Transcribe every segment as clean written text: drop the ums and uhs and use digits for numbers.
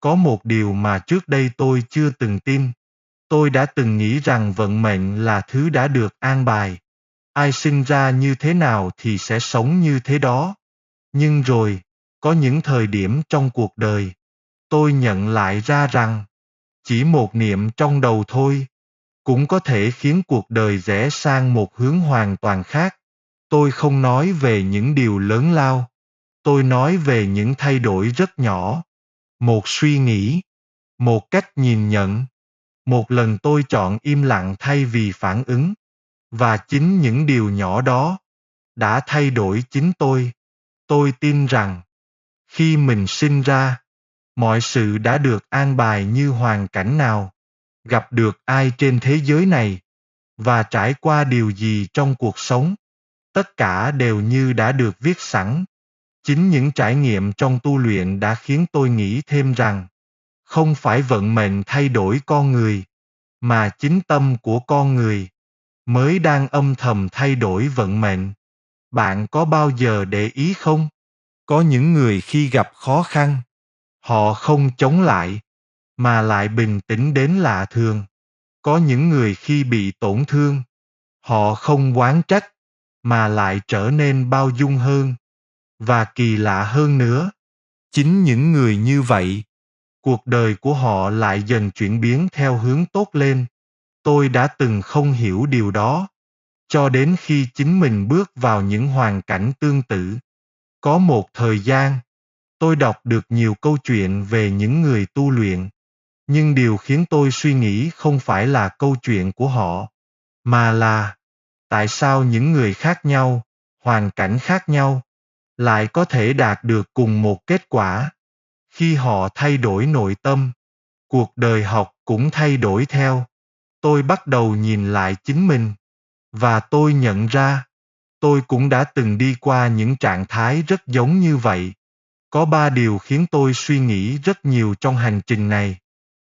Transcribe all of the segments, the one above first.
Có một điều mà trước đây tôi chưa từng tin. Tôi đã từng nghĩ rằng vận mệnh là thứ đã được an bài. Ai sinh ra như thế nào thì sẽ sống như thế đó. Nhưng rồi, có những thời điểm trong cuộc đời, tôi nhận lại ra rằng, chỉ một niệm trong đầu thôi, cũng có thể khiến cuộc đời rẽ sang một hướng hoàn toàn khác. Tôi không nói về những điều lớn lao. Tôi nói về những thay đổi rất nhỏ. Một suy nghĩ, một cách nhìn nhận. Một lần tôi chọn im lặng thay vì phản ứng. Và chính những điều nhỏ đó đã thay đổi chính tôi. Tôi tin rằng, khi mình sinh ra, mọi sự đã được an bài như hoàn cảnh nào, gặp được ai trên thế giới này, và trải qua điều gì trong cuộc sống, tất cả đều như đã được viết sẵn. Chính những trải nghiệm trong tu luyện đã khiến tôi nghĩ thêm rằng, không phải vận mệnh thay đổi con người, mà chính tâm của con người mới đang âm thầm thay đổi vận mệnh. Bạn có bao giờ để ý không? Có những người khi gặp khó khăn, họ không chống lại, mà lại bình tĩnh đến lạ thường. Có những người khi bị tổn thương, họ không oán trách, mà lại trở nên bao dung hơn. Và kỳ lạ hơn nữa, chính những người như vậy, cuộc đời của họ lại dần chuyển biến theo hướng tốt lên. Tôi đã từng không hiểu điều đó, cho đến khi chính mình bước vào những hoàn cảnh tương tự. Có một thời gian, tôi đọc được nhiều câu chuyện về những người tu luyện, nhưng điều khiến tôi suy nghĩ không phải là câu chuyện của họ, mà là tại sao những người khác nhau, hoàn cảnh khác nhau, lại có thể đạt được cùng một kết quả. Khi họ thay đổi nội tâm, cuộc đời học cũng thay đổi theo. Tôi bắt đầu nhìn lại chính mình, và tôi nhận ra, tôi cũng đã từng đi qua những trạng thái rất giống như vậy. Có ba điều khiến tôi suy nghĩ rất nhiều trong hành trình này.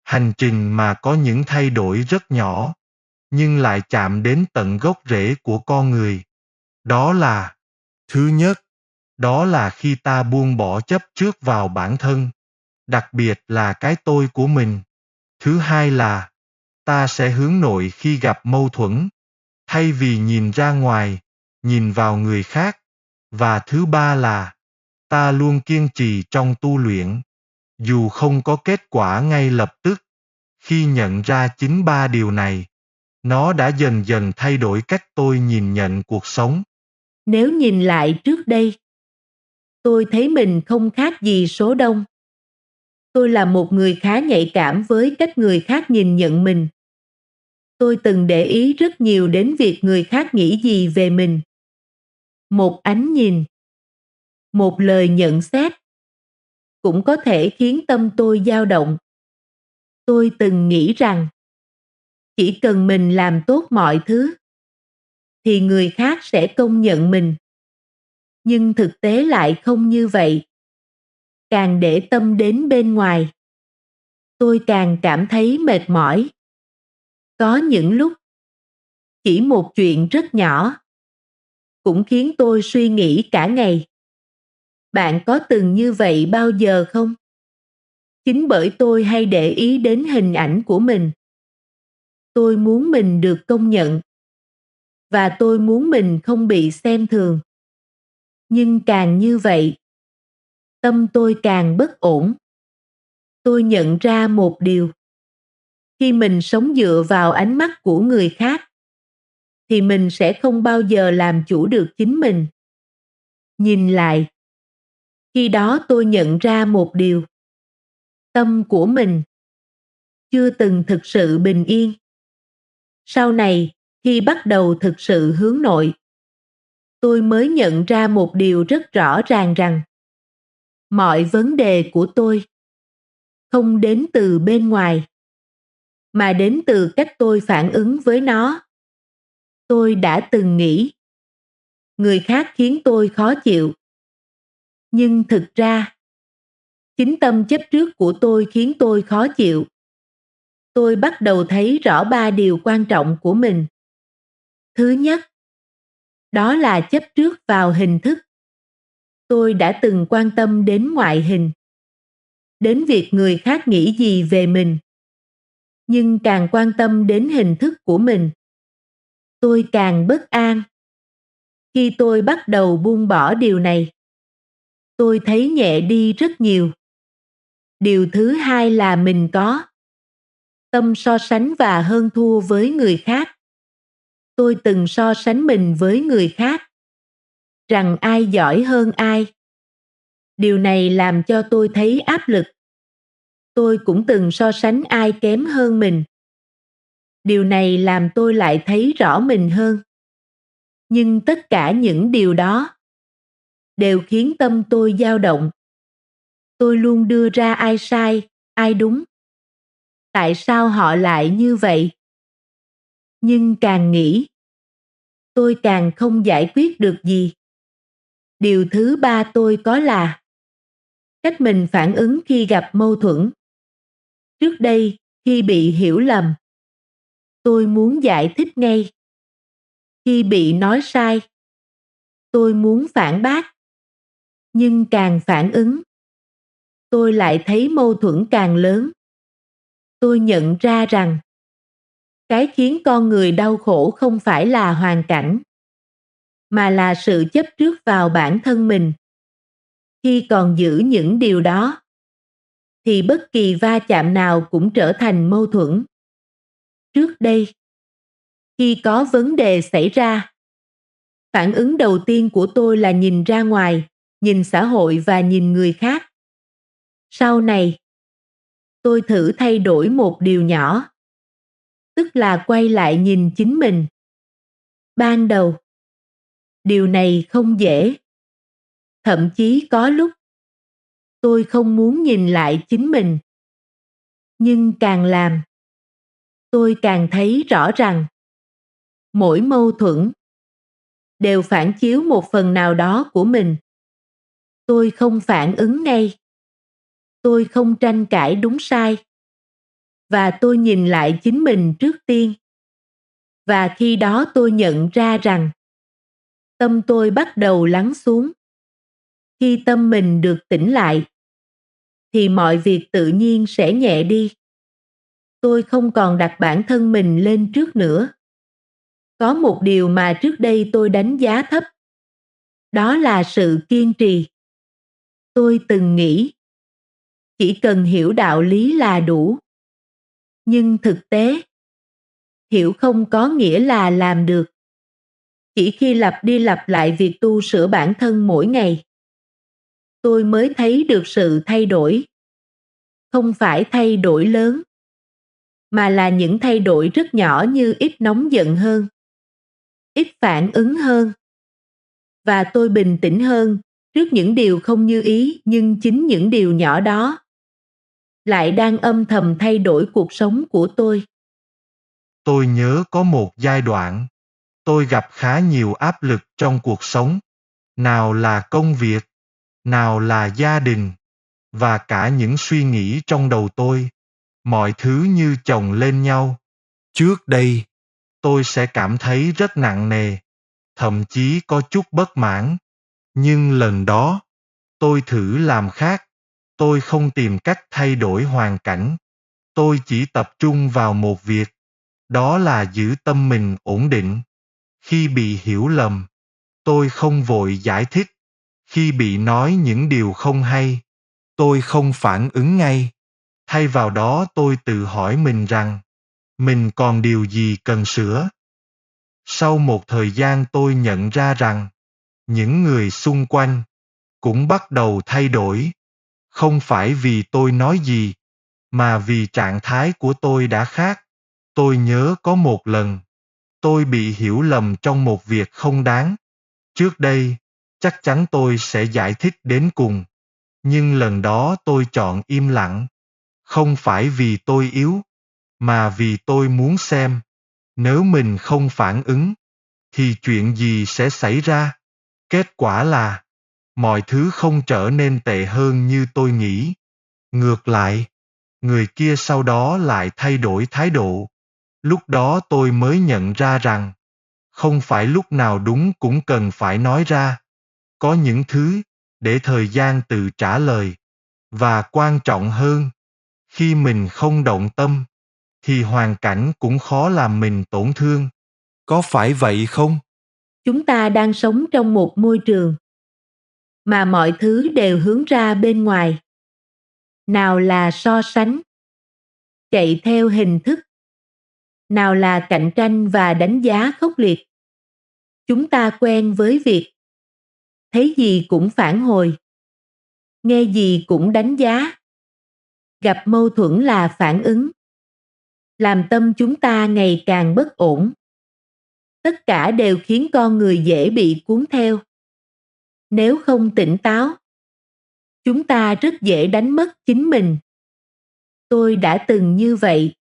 Hành trình mà có những thay đổi rất nhỏ, nhưng lại chạm đến tận gốc rễ của con người. Đó là, thứ nhất, đó là khi ta buông bỏ chấp trước vào bản thân, đặc biệt là cái tôi của mình. Thứ hai là, ta sẽ hướng nội khi gặp mâu thuẫn, thay vì nhìn ra ngoài, nhìn vào người khác. Và thứ ba là, ta luôn kiên trì trong tu luyện, dù không có kết quả ngay lập tức. Khi nhận ra chính ba điều này, nó đã dần dần thay đổi cách tôi nhìn nhận cuộc sống. Nếu nhìn lại trước đây, tôi thấy mình không khác gì số đông. Tôi là một người khá nhạy cảm với cách người khác nhìn nhận mình. Tôi từng để ý rất nhiều đến việc người khác nghĩ gì về mình. Một ánh nhìn, một lời nhận xét cũng có thể khiến tâm tôi dao động. Tôi từng nghĩ rằng chỉ cần mình làm tốt mọi thứ thì người khác sẽ công nhận mình. Nhưng thực tế lại không như vậy. Càng để tâm đến bên ngoài, tôi càng cảm thấy mệt mỏi. Có những lúc, chỉ một chuyện rất nhỏ cũng khiến tôi suy nghĩ cả ngày. Bạn có từng như vậy bao giờ không? Chính bởi tôi hay để ý đến hình ảnh của mình. Tôi muốn mình được công nhận. Và tôi muốn mình không bị xem thường. Nhưng càng như vậy, tâm tôi càng bất ổn. Tôi nhận ra một điều. Khi mình sống dựa vào ánh mắt của người khác, thì mình sẽ không bao giờ làm chủ được chính mình. Nhìn lại, khi đó tôi nhận ra một điều. Tâm của mình chưa từng thực sự bình yên. Sau này, khi bắt đầu thực sự hướng nội, tôi mới nhận ra một điều rất rõ ràng rằng mọi vấn đề của tôi không đến từ bên ngoài, mà đến từ cách tôi phản ứng với nó. Tôi đã từng nghĩ người khác khiến tôi khó chịu. Nhưng thực ra, chính tâm chấp trước của tôi khiến tôi khó chịu. Tôi bắt đầu thấy rõ ba điều quan trọng của mình. Thứ nhất, đó là chấp trước vào hình thức. Tôi đã từng quan tâm đến ngoại hình. đến việc người khác nghĩ gì về mình, nhưng càng quan tâm đến hình thức của mình, tôi càng bất an. Khi tôi bắt đầu buông bỏ điều này, tôi thấy nhẹ đi rất nhiều. Điều thứ hai là mình có tâm so sánh và hơn thua với người khác. Tôi từng so sánh mình với người khác, rằng ai giỏi hơn ai. Điều này làm cho tôi thấy áp lực. Tôi cũng từng so sánh ai kém hơn mình. Điều này làm tôi lại thấy rõ mình hơn. Nhưng tất cả những điều đó đều khiến tâm tôi dao động. Tôi luôn đưa ra ai sai, ai đúng. Tại sao họ lại như vậy? Nhưng càng nghĩ, tôi càng không giải quyết được gì. Điều thứ ba tôi có là cách mình phản ứng khi gặp mâu thuẫn. Trước đây, khi bị hiểu lầm, tôi muốn giải thích ngay. Khi bị nói sai, tôi muốn phản bác. Nhưng càng phản ứng, tôi lại thấy mâu thuẫn càng lớn. Tôi nhận ra rằng cái khiến con người đau khổ không phải là hoàn cảnh, mà là sự chấp trước vào bản thân mình. Khi còn giữ những điều đó, thì bất kỳ va chạm nào cũng trở thành mâu thuẫn. Trước đây, khi có vấn đề xảy ra, phản ứng đầu tiên của tôi là nhìn ra ngoài, nhìn xã hội và nhìn người khác. Sau này, tôi thử thay đổi một điều nhỏ, tức là quay lại nhìn chính mình. Ban đầu, điều này không dễ. Thậm chí có lúc, tôi không muốn nhìn lại chính mình. Nhưng càng làm, tôi càng thấy rõ rằng mỗi mâu thuẫn đều phản chiếu một phần nào đó của mình. Tôi không phản ứng ngay. Tôi không tranh cãi đúng sai. Và tôi nhìn lại chính mình trước tiên. Và khi đó tôi nhận ra rằng tâm tôi bắt đầu lắng xuống. Khi tâm mình được tĩnh lại, thì mọi việc tự nhiên sẽ nhẹ đi. Tôi không còn đặt bản thân mình lên trước nữa. Có một điều mà trước đây tôi đánh giá thấp. Đó là sự kiên trì. Tôi từng nghĩ chỉ cần hiểu đạo lý là đủ. Nhưng thực tế, hiểu không có nghĩa là làm được. Chỉ khi lặp đi lặp lại việc tu sửa bản thân mỗi ngày, tôi mới thấy được sự thay đổi. Không phải thay đổi lớn, mà là những thay đổi rất nhỏ như ít nóng giận hơn, ít phản ứng hơn. Và tôi bình tĩnh hơn trước những điều không như ý, nhưng chính những điều nhỏ đó lại đang âm thầm thay đổi cuộc sống của tôi. Tôi nhớ có một giai đoạn, tôi gặp khá nhiều áp lực trong cuộc sống. Nào là công việc, nào là gia đình, và cả những suy nghĩ trong đầu tôi. Mọi thứ như chồng lên nhau. Trước đây, tôi sẽ cảm thấy rất nặng nề, thậm chí có chút bất mãn. Nhưng lần đó, tôi thử làm khác. Tôi không tìm cách thay đổi hoàn cảnh. Tôi chỉ tập trung vào một việc, đó là giữ tâm mình ổn định. Khi bị hiểu lầm, tôi không vội giải thích. Khi bị nói những điều không hay, tôi không phản ứng ngay. Thay vào đó tôi tự hỏi mình rằng, mình còn điều gì cần sửa? Sau một thời gian tôi nhận ra rằng, những người xung quanh cũng bắt đầu thay đổi. Không phải vì tôi nói gì, mà vì trạng thái của tôi đã khác. Tôi nhớ có một lần, tôi bị hiểu lầm trong một việc không đáng. Trước đây, chắc chắn tôi sẽ giải thích đến cùng. Nhưng lần đó tôi chọn im lặng. Không phải vì tôi yếu, mà vì tôi muốn xem, nếu mình không phản ứng, thì chuyện gì sẽ xảy ra. Kết quả là, mọi thứ không trở nên tệ hơn như tôi nghĩ. Ngược lại, người kia sau đó lại thay đổi thái độ. Lúc đó tôi mới nhận ra rằng, không phải lúc nào đúng cũng cần phải nói ra. Có những thứ, để thời gian tự trả lời. Và quan trọng hơn, khi mình không động tâm, thì hoàn cảnh cũng khó làm mình tổn thương. Có phải vậy không? Chúng ta đang sống trong một môi trường mà mọi thứ đều hướng ra bên ngoài. Nào là so sánh, chạy theo hình thức, nào là cạnh tranh và đánh giá khốc liệt. Chúng ta quen với việc thấy gì cũng phản hồi, nghe gì cũng đánh giá, gặp mâu thuẫn là phản ứng, làm tâm chúng ta ngày càng bất ổn. Tất cả đều khiến con người dễ bị cuốn theo. Nếu không tỉnh táo, chúng ta rất dễ đánh mất chính mình. Tôi đã từng như vậy.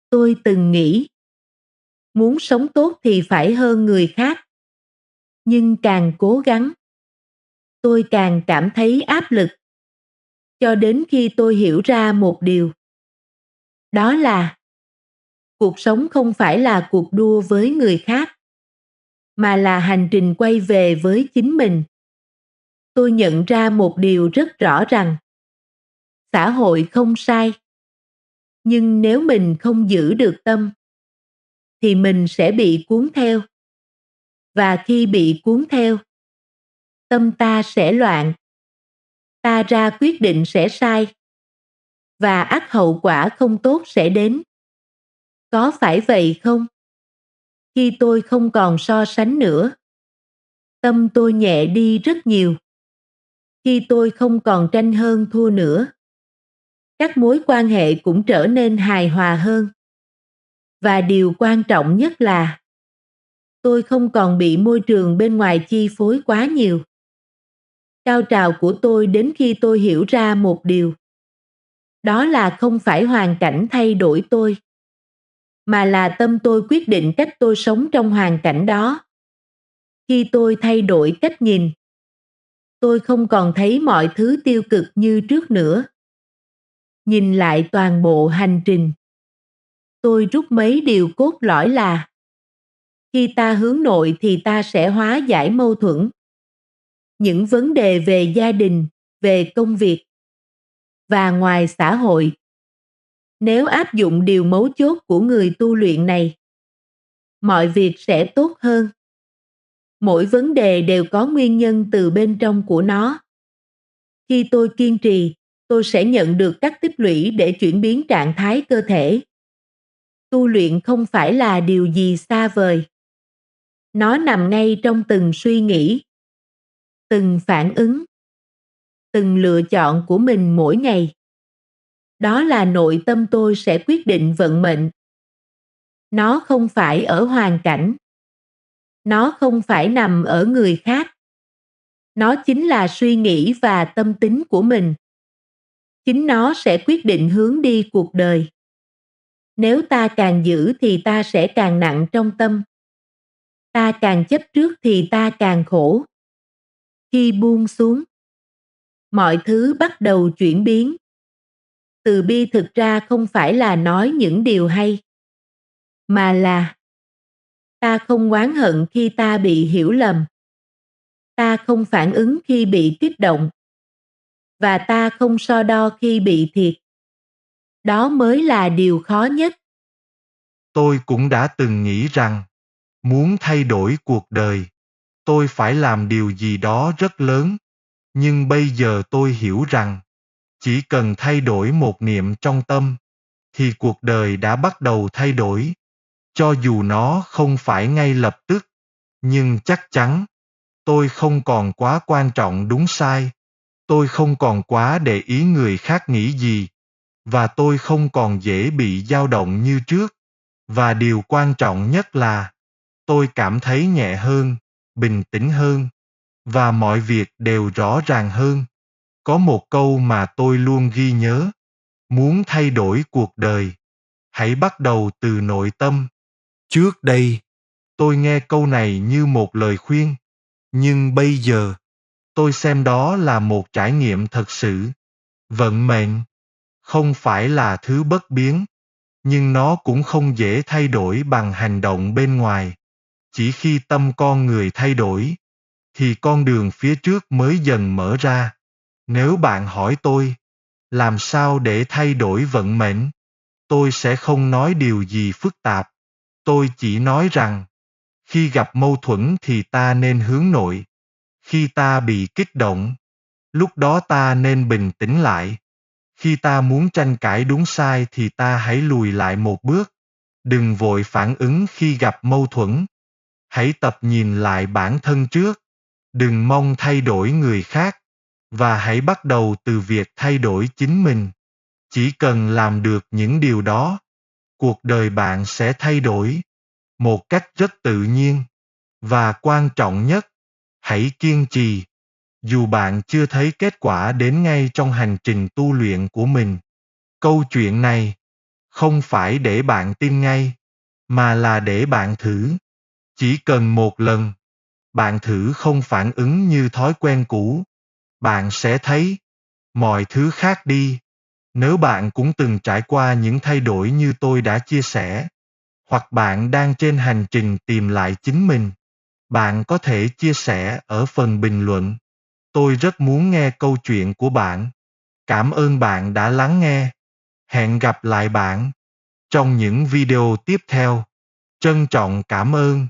Tôi từng nghĩ, muốn sống tốt thì phải hơn người khác. Nhưng càng cố gắng, tôi càng cảm thấy áp lực. Cho đến khi tôi hiểu ra một điều. Đó là, cuộc sống không phải là cuộc đua với người khác, mà là hành trình quay về với chính mình. Tôi nhận ra một điều rất rõ rằng, xã hội không sai. Nhưng nếu mình không giữ được tâm, thì mình sẽ bị cuốn theo. Và khi bị cuốn theo, tâm ta sẽ loạn. Ta ra quyết định sẽ sai. Và ắt hậu quả không tốt sẽ đến. Có phải vậy không? Khi tôi không còn so sánh nữa, tâm tôi nhẹ đi rất nhiều. Khi tôi không còn tranh hơn thua nữa, các mối quan hệ cũng trở nên hài hòa hơn. Và điều quan trọng nhất là, tôi không còn bị môi trường bên ngoài chi phối quá nhiều. Cao trào của tôi đến khi tôi hiểu ra một điều. Đó là không phải hoàn cảnh thay đổi tôi, mà là tâm tôi quyết định cách tôi sống trong hoàn cảnh đó. Khi tôi thay đổi cách nhìn, tôi không còn thấy mọi thứ tiêu cực như trước nữa. Nhìn lại toàn bộ hành trình, tôi rút mấy điều cốt lõi là, khi ta hướng nội thì ta sẽ hóa giải mâu thuẫn. Những vấn đề về gia đình, về công việc và ngoài xã hội. Nếu áp dụng điều mấu chốt của người tu luyện này, mọi việc sẽ tốt hơn. Mỗi vấn đề đều có nguyên nhân từ bên trong của nó. Khi tôi kiên trì, tôi sẽ nhận được các tích lũy để chuyển biến trạng thái cơ thể. Tu luyện không phải là điều gì xa vời. Nó nằm ngay trong từng suy nghĩ, từng phản ứng, từng lựa chọn của mình mỗi ngày. Đó là nội tâm tôi sẽ quyết định vận mệnh. Nó không phải ở hoàn cảnh. Nó không phải nằm ở người khác. Nó chính là suy nghĩ và tâm tính của mình. Chính nó sẽ quyết định hướng đi cuộc đời. Nếu ta càng giữ thì ta sẽ càng nặng trong tâm. Ta càng chấp trước thì ta càng khổ. Khi buông xuống, mọi thứ bắt đầu chuyển biến. Từ bi thực ra không phải là nói những điều hay, mà là ta không oán hận khi ta bị hiểu lầm. Ta không phản ứng khi bị kích động. Và ta không so đo khi bị thiệt. Đó mới là điều khó nhất. Tôi cũng đã từng nghĩ rằng, muốn thay đổi cuộc đời, tôi phải làm điều gì đó rất lớn. Nhưng bây giờ tôi hiểu rằng, chỉ cần thay đổi một niệm trong tâm, thì cuộc đời đã bắt đầu thay đổi. Cho dù nó không phải ngay lập tức, nhưng chắc chắn, tôi không còn quá quan trọng đúng sai. Tôi không còn quá để ý người khác nghĩ gì. Và tôi không còn dễ bị dao động như trước. Và điều quan trọng nhất là, tôi cảm thấy nhẹ hơn, bình tĩnh hơn, và mọi việc đều rõ ràng hơn. Có một câu mà tôi luôn ghi nhớ. Muốn thay đổi cuộc đời, hãy bắt đầu từ nội tâm. Trước đây, tôi nghe câu này như một lời khuyên. Nhưng bây giờ, tôi xem đó là một trải nghiệm thật sự. Vận mệnh không phải là thứ bất biến, nhưng nó cũng không dễ thay đổi bằng hành động bên ngoài. Chỉ khi tâm con người thay đổi, thì con đường phía trước mới dần mở ra. Nếu bạn hỏi tôi, làm sao để thay đổi vận mệnh? Tôi sẽ không nói điều gì phức tạp. Tôi chỉ nói rằng, khi gặp mâu thuẫn thì ta nên hướng nội. Khi ta bị kích động, lúc đó ta nên bình tĩnh lại. Khi ta muốn tranh cãi đúng sai thì ta hãy lùi lại một bước. Đừng vội phản ứng khi gặp mâu thuẫn. Hãy tập nhìn lại bản thân trước. Đừng mong thay đổi người khác. Và hãy bắt đầu từ việc thay đổi chính mình. Chỉ cần làm được những điều đó, cuộc đời bạn sẽ thay đổi một cách rất tự nhiên. Và quan trọng nhất, hãy kiên trì. Dù bạn chưa thấy kết quả đến ngay trong hành trình tu luyện của mình. Câu chuyện này không phải để bạn tin ngay, mà là để bạn thử. Chỉ cần một lần, bạn thử không phản ứng như thói quen cũ, bạn sẽ thấy mọi thứ khác đi. Nếu bạn cũng từng trải qua những thay đổi như tôi đã chia sẻ, hoặc bạn đang trên hành trình tìm lại chính mình, bạn có thể chia sẻ ở phần bình luận. Tôi rất muốn nghe câu chuyện của bạn. Cảm ơn bạn đã lắng nghe. Hẹn gặp lại bạn trong những video tiếp theo. Trân trọng cảm ơn.